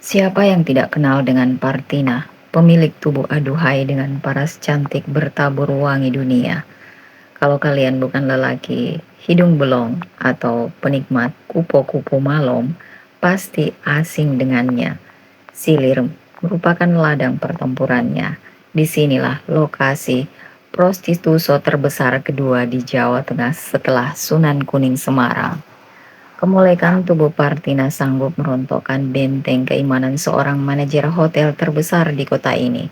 Siapa yang tidak kenal dengan Partina, pemilik tubuh aduhai dengan paras cantik bertabur wangi dunia? Kalau kalian bukan lelaki, hidung belong, atau penikmat kupu-kupu malom, pasti asing dengannya. Silir merupakan ladang pertempurannya. Disinilah lokasi prostitusi terbesar kedua di Jawa Tengah setelah Sunan Kuning Semarang. Kemolekan tubuh Partina sanggup merontokkan benteng keimanan seorang manajer hotel terbesar di kota ini.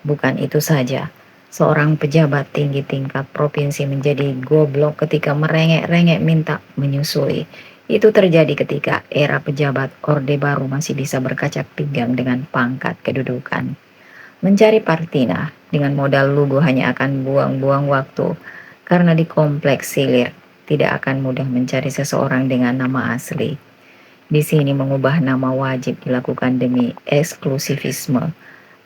Bukan itu saja, seorang pejabat tinggi tingkat provinsi menjadi goblok ketika merengek-rengek minta menyusui. Itu terjadi ketika era pejabat Orde Baru masih bisa berkacak pinggang dengan pangkat kedudukan. Mencari Partina dengan modal lugu hanya akan buang-buang waktu, karena di kompleks Silir tidak akan mudah mencari seseorang dengan nama asli. Di sini mengubah nama wajib dilakukan demi eksklusivisme.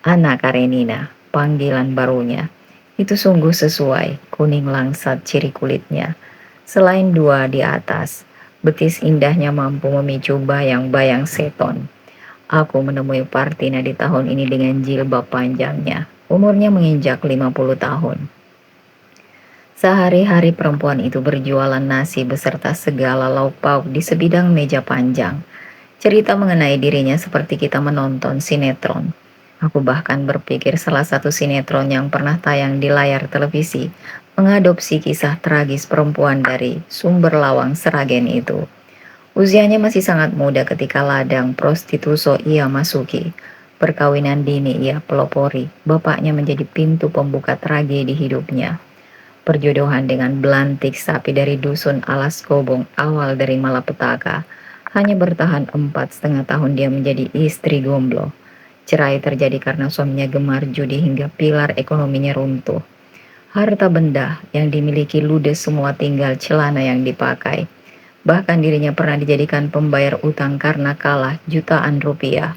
Anna Karenina, panggilan barunya. Itu sungguh sesuai, kuning langsat ciri kulitnya. Selain dua di atas, betis indahnya mampu memicu bayang-bayang seton. Aku menemui Partina di tahun ini dengan jilbab panjangnya. Umurnya menginjak 50 tahun. Sehari-hari perempuan itu berjualan nasi beserta segala lauk pauk di sebidang meja panjang. Cerita mengenai dirinya seperti kita menonton sinetron. Aku bahkan berpikir salah satu sinetron yang pernah tayang di layar televisi mengadopsi kisah tragis perempuan dari sumber lawang Seragen itu. Usianya masih sangat muda ketika ladang prostitusi ia masuki. Perkawinan dini ia pelopori. Bapaknya menjadi pintu pembuka tragedi hidupnya. Perjodohan dengan belantik sapi dari dusun Alas Kobong awal dari malapetaka. Hanya bertahan 4,5 tahun dia menjadi istri gomblo. Cerai terjadi karena suaminya gemar judi hingga pilar ekonominya runtuh. Harta benda yang dimiliki ludes semua tinggal celana yang dipakai. Bahkan dirinya pernah dijadikan pembayar utang karena kalah jutaan rupiah.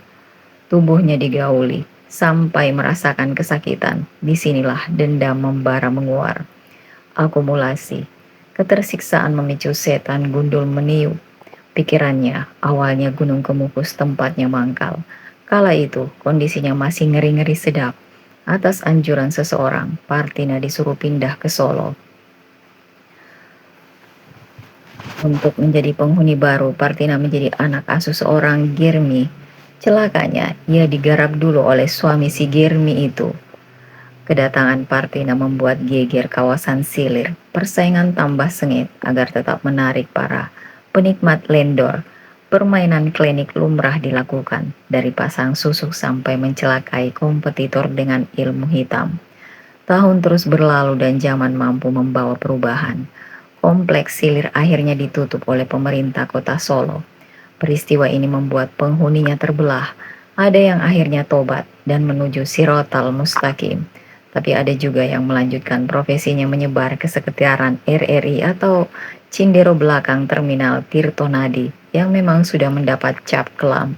Tubuhnya digauli sampai merasakan kesakitan. Disinilah dendam membara menguar. Akumulasi. Ketersiksaan memicu setan gundul meniup. Pikirannya awalnya gunung kemukus tempatnya mangkal. Kala itu kondisinya masih ngeri-ngeri sedap. Atas anjuran seseorang, Partina disuruh pindah ke Solo. Untuk menjadi penghuni baru, Partina menjadi anak asuh seorang Girmi. Celakanya, ia digarap dulu oleh suami si Girmi itu. Kedatangan Partina membuat geger kawasan Silir. Persaingan tambah sengit agar tetap menarik para penikmat lendor. Permainan klinik lumrah dilakukan, dari pasang susuk sampai mencelakai kompetitor dengan ilmu hitam. Tahun terus berlalu dan zaman mampu membawa perubahan. Kompleks Silir akhirnya ditutup oleh pemerintah kota Solo. Peristiwa ini membuat penghuninya terbelah. Ada yang akhirnya tobat dan menuju Sirotol Mustaqim. Tapi ada juga yang melanjutkan profesinya menyebar ke sekitaran RRI atau Cindero belakang terminal Tirtonadi yang memang sudah mendapat cap kelam.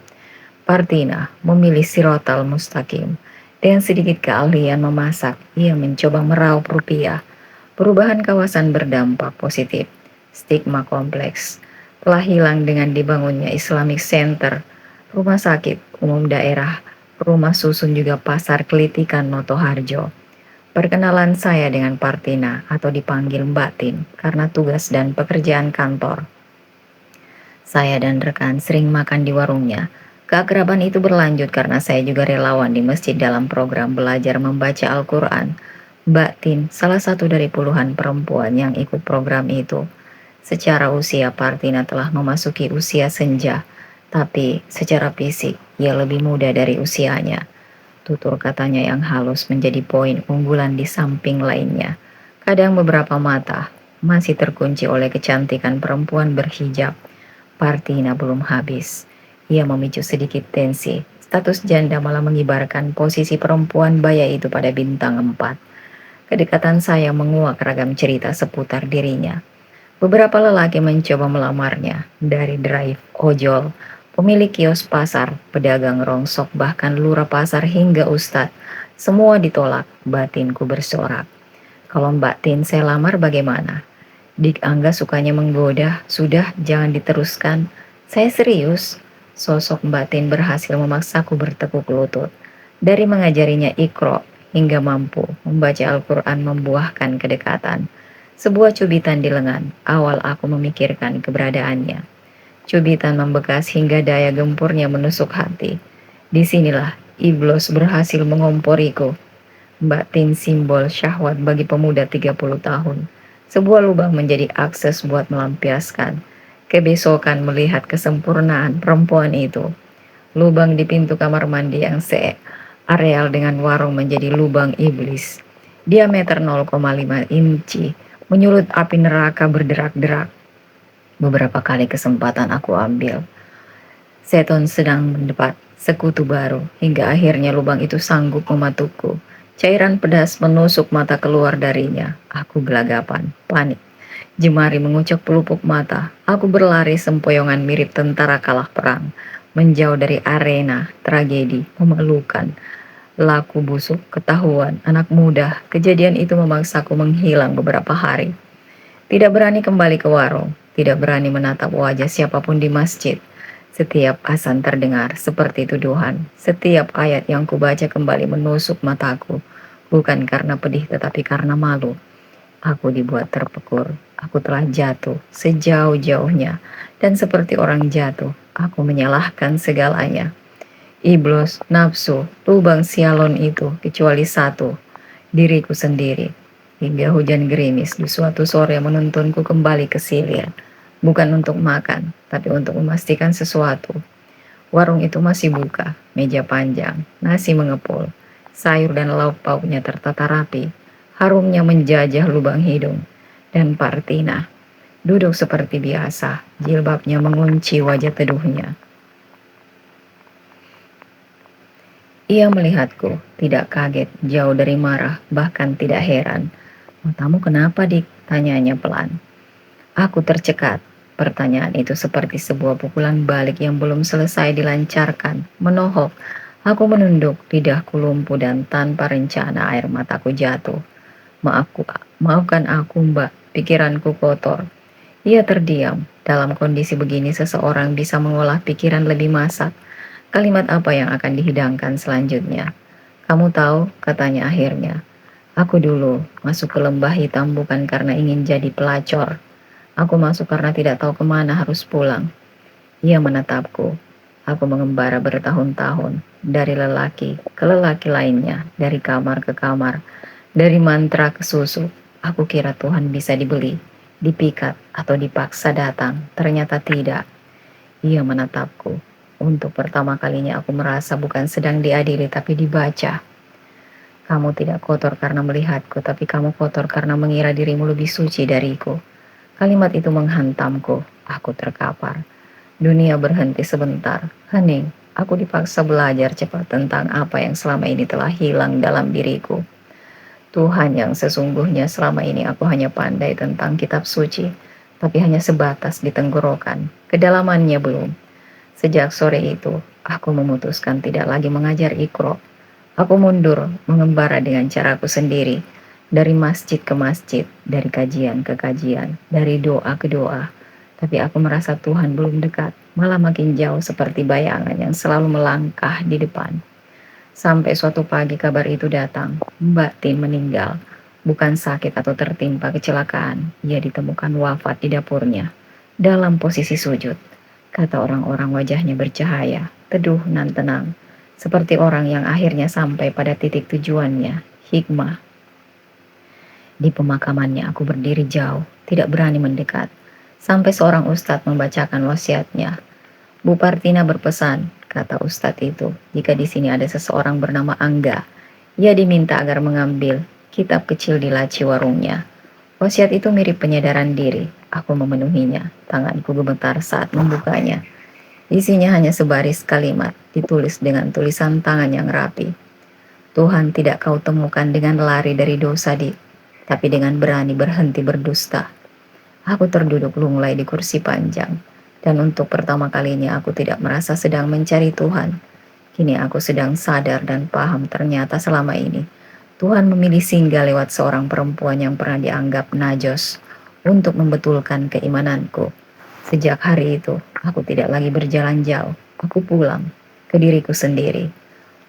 Partina memilih Sirotol Mustaqim. Dengan sedikit keahlian memasak, ia mencoba meraup rupiah. Perubahan kawasan berdampak positif. Stigma kompleks telah hilang dengan dibangunnya Islamic Center, rumah sakit umum daerah, rumah susun juga pasar kelitikan Noto Harjo. Perkenalan saya dengan Partina atau dipanggil Mbak Tin karena tugas dan pekerjaan kantor. Saya dan rekan sering makan di warungnya. Keakraban itu berlanjut karena saya juga relawan di masjid dalam program belajar membaca Al-Quran. Mbak Tin, salah satu dari puluhan perempuan yang ikut program itu. Secara usia, Partina telah memasuki usia senja, tapi secara fisik, ia lebih muda dari usianya. Tutur katanya yang halus menjadi poin unggulan di samping lainnya. Kadang beberapa mata masih terkunci oleh kecantikan perempuan berhijab. Partina belum habis. Ia memicu sedikit tensi. Status janda malah mengibarkan posisi perempuan baya itu pada bintang 4. Kedekatan saya menguak ragam cerita seputar dirinya. Beberapa lelaki mencoba melamarnya, dari drive ojol, pemilik kios pasar, pedagang rongsok, bahkan lurah pasar hingga ustadz. Semua ditolak, batinku bersorak. Kalau Mbak Tin saya lamar bagaimana? Dik Angga sukanya menggoda, sudah jangan diteruskan. Saya serius. Sosok Mbak Tin berhasil memaksaku bertekuk lutut. Dari mengajarinya Iqra hingga mampu membaca Al-Quran membuahkan kedekatan. Sebuah cubitan di lengan, awal aku memikirkan keberadaannya. Cubitan membekas hingga daya gempurnya menusuk hati. Disinilah iblis berhasil mengomporiku. Mbak Tin simbol syahwat bagi pemuda 30 tahun. Sebuah lubang menjadi akses buat melampiaskan kebesokan melihat kesempurnaan perempuan itu. Lubang di pintu kamar mandi yang areal dengan warung menjadi lubang iblis. Diameter 0,5 inci, menyulut api neraka berderak-derak. Beberapa kali kesempatan aku ambil. Seton sedang mendebat sekutu baru, hingga akhirnya lubang itu sanggup mematukku. Cairan pedas menusuk mata keluar darinya. Aku gelagapan, panik. Jemari mengucap pelupuk mata. Aku berlari sempoyongan mirip tentara kalah perang. Menjauh dari arena tragedi memalukan. Laku busuk, ketahuan, anak muda. Kejadian itu memaksaku menghilang beberapa hari. Tidak berani kembali ke warung. Tidak berani menatap wajah siapapun di masjid. Setiap azan terdengar seperti tuduhan. Setiap ayat yang kubaca kembali menusuk mataku. Bukan karena pedih tetapi karena malu. Aku dibuat terpekur. Aku telah jatuh sejauh-jauhnya. Dan seperti orang jatuh, aku menyalahkan segalanya. Iblis, nafsu, lubang sialon itu kecuali satu, diriku sendiri. Hingga hujan gerimis di suatu sore menuntunku kembali ke Silir. Bukan untuk makan, tapi untuk memastikan sesuatu. Warung itu masih buka, meja panjang, nasi mengepul, sayur dan lauk pauknya tertata rapi. Harumnya menjajah lubang hidung. Dan Partina duduk seperti biasa, jilbabnya mengunci wajah teduhnya. Ia melihatku, tidak kaget, jauh dari marah, bahkan tidak heran. "Matamu kenapa, Dik?" tanyanya pelan. Aku tercekat. Pertanyaan itu seperti sebuah pukulan balik yang belum selesai dilancarkan. Menohok, aku menunduk, lidahku lumpuh dan tanpa rencana air mataku jatuh. Maafkan aku, Mbak, pikiranku kotor. Ia terdiam. Dalam kondisi begini seseorang bisa mengolah pikiran lebih masak. Kalimat apa yang akan dihidangkan selanjutnya? "Kamu tahu," katanya akhirnya. "Aku dulu masuk ke lembah hitam bukan karena ingin jadi pelacur. Aku masuk karena tidak tahu kemana harus pulang." Ia menatapku. Aku mengembara bertahun-tahun, dari lelaki ke lelaki lainnya, dari kamar ke kamar, dari mantra ke susu. Aku kira Tuhan bisa dibeli, dipikat, atau dipaksa datang. Ternyata tidak. Ia menatapku. Untuk pertama kalinya aku merasa bukan sedang diadili tapi dibaca. "Kamu tidak kotor karena melihatku, tapi kamu kotor karena mengira dirimu lebih suci dariku." Kalimat itu menghantamku. Aku terkapar. Dunia berhenti sebentar. Hening. Aku dipaksa belajar cepat tentang apa yang selama ini telah hilang dalam diriku. Tuhan yang sesungguhnya selama ini aku hanya pandai tentang kitab suci, tapi hanya sebatas di tenggorokan. Kedalamannya belum. Sejak sore itu, aku memutuskan tidak lagi mengajar Iqra. Aku mundur, mengembara dengan caraku sendiri. Dari masjid ke masjid, dari kajian ke kajian, dari doa ke doa. Tapi aku merasa Tuhan belum dekat, malah makin jauh seperti bayangan yang selalu melangkah di depan. Sampai suatu pagi kabar itu datang, Mbak Tin meninggal. Bukan sakit atau tertimpa kecelakaan, ia ditemukan wafat di dapurnya, dalam posisi sujud. Kata orang-orang wajahnya bercahaya, teduh dan tenang, seperti orang yang akhirnya sampai pada titik tujuannya, hikmah. Di pemakamannya aku berdiri jauh, tidak berani mendekat, sampai seorang ustadz membacakan wasiatnya. "Bu Partina berpesan," kata ustadz itu, "jika di sini ada seseorang bernama Angga, ia diminta agar mengambil kitab kecil di laci warungnya." Wasiat itu mirip penyadaran diri. Aku memenuhinya. Tanganku gemetar saat membukanya. Isinya hanya sebaris kalimat, ditulis dengan tulisan tangan yang rapi. "Tuhan tidak kau temukan dengan lari dari dosa, tapi dengan berani berhenti berdusta." Aku terduduk lunglai di kursi panjang. Dan untuk pertama kalinya aku tidak merasa sedang mencari Tuhan. Kini aku sedang sadar dan paham ternyata selama ini Tuhan memilih singgah lewat seorang perempuan yang pernah dianggap najos untuk membetulkan keimananku. Sejak hari itu, aku tidak lagi berjalan jauh. aku pulang ke diriku sendiri.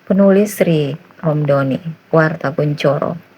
Penulis Sri Romdoni, Warta Kuncoro.